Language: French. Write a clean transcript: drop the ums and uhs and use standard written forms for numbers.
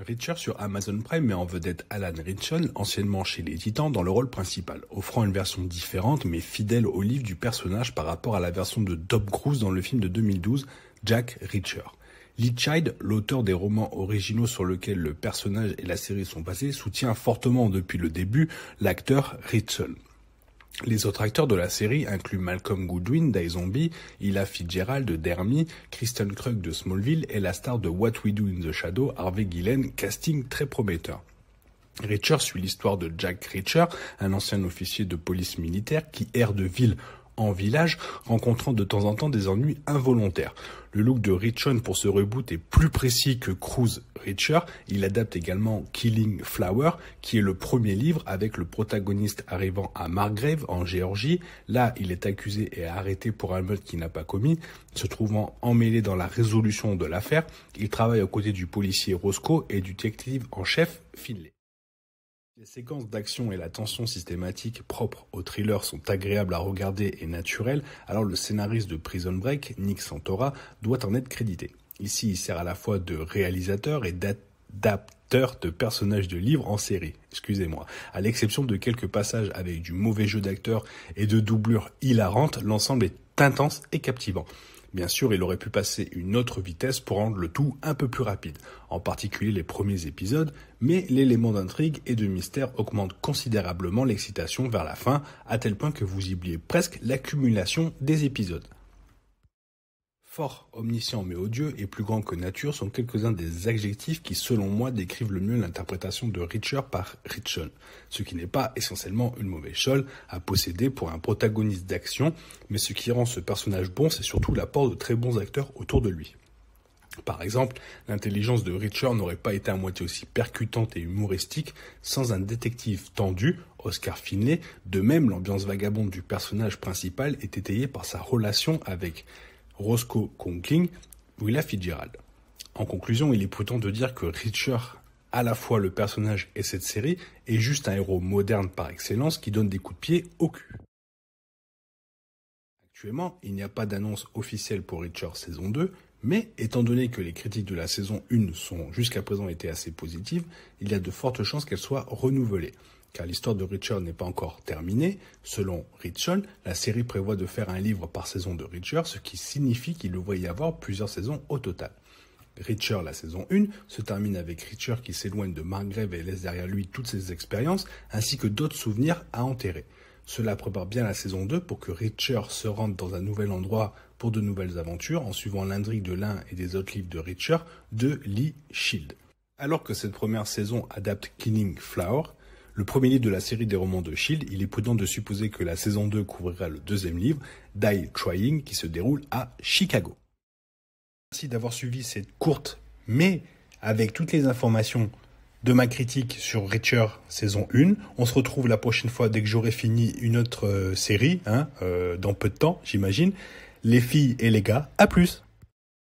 Reacher sur Amazon Prime met en vedette Alan Ritchson, anciennement chez les Titans, dans le rôle principal, offrant une version différente mais fidèle au livre du personnage par rapport à la version de Tom Cruise dans le film de 2012, Jack Reacher. Lee Child, l'auteur des romans originaux sur lesquels le personnage et la série sont basés, soutient fortement depuis le début l'acteur Ritchson. Les autres acteurs de la série incluent Malcolm Goodwin d'iZombie, Ella Fitzgerald de Dermy, Kristen Krug de Smallville et la star de What We Do in the Shadow, Harvey Guillen, casting très prometteur. Reacher suit l'histoire de Jack Reacher, un ancien officier de police militaire qui erre de ville en village, rencontrant de temps en temps des ennuis involontaires. Le look de Ritchson pour ce reboot est plus précis que Cruise Reacher. Il adapte également Killing Flower, qui est le premier livre avec le protagoniste arrivant à Margrave, en Géorgie. Là, il est accusé et arrêté pour un meurtre qu'il n'a pas commis. Se trouvant emmêlé dans la résolution de l'affaire, il travaille aux côtés du policier Roscoe et du détective en chef Finlay. Les séquences d'action et la tension systématique propres au thriller sont agréables à regarder et naturelles, alors le scénariste de Prison Break, Nick Santora, doit en être crédité. Ici, il sert à la fois de réalisateur et d'adapteur de personnages de livres en série. À l'exception de quelques passages avec du mauvais jeu d'acteur et de doublures hilarantes, l'ensemble est intense et captivant. Bien sûr, il aurait pu passer une autre vitesse pour rendre le tout un peu plus rapide, en particulier les premiers épisodes, mais l'élément d'intrigue et de mystère augmente considérablement l'excitation vers la fin, à tel point que vous oubliez presque l'accumulation des épisodes. Fort, omniscient mais odieux et plus grand que nature sont quelques-uns des adjectifs qui, selon moi, décrivent le mieux l'interprétation de Reacher par Ritchson, ce qui n'est pas essentiellement une mauvaise chose à posséder pour un protagoniste d'action, mais ce qui rend ce personnage bon, c'est surtout l'apport de très bons acteurs autour de lui. Par exemple, l'intelligence de Reacher n'aurait pas été à moitié aussi percutante et humoristique sans un détective tendu, Oscar Finlay. De même, l'ambiance vagabonde du personnage principal est étayée par sa relation avec Roscoe Conkling ou Ella Fitzgerald. En conclusion, il est prudent de dire que Reacher, à la fois le personnage et cette série, est juste un héros moderne par excellence qui donne des coups de pied au cul. Actuellement, il n'y a pas d'annonce officielle pour Reacher saison 2, mais étant donné que les critiques de la saison 1 sont jusqu'à présent été assez positives, il y a de fortes chances qu'elle soit renouvelée. Car l'histoire de Reacher n'est pas encore terminée. Selon Ritchson, la série prévoit de faire un livre par saison de Reacher, ce qui signifie qu'il devrait y avoir plusieurs saisons au total. Reacher, la saison 1, se termine avec Reacher qui s'éloigne de Margrave et laisse derrière lui toutes ses expériences, ainsi que d'autres souvenirs à enterrer. Cela prépare bien la saison 2 pour que Reacher se rende dans un nouvel endroit pour de nouvelles aventures, en suivant l'intrigue de l'un et des autres livres de Reacher, de Lee Child. Alors que cette première saison adapte Killing Flower, le premier livre de la série des romans de Shield, il est prudent de supposer que la saison 2 couvrira le deuxième livre, Die Trying, qui se déroule à Chicago. Merci d'avoir suivi cette courte, mais avec toutes les informations de ma critique sur Reacher saison 1. On se retrouve la prochaine fois dès que j'aurai fini une autre série, dans peu de temps, j'imagine. Les filles et les gars, à plus!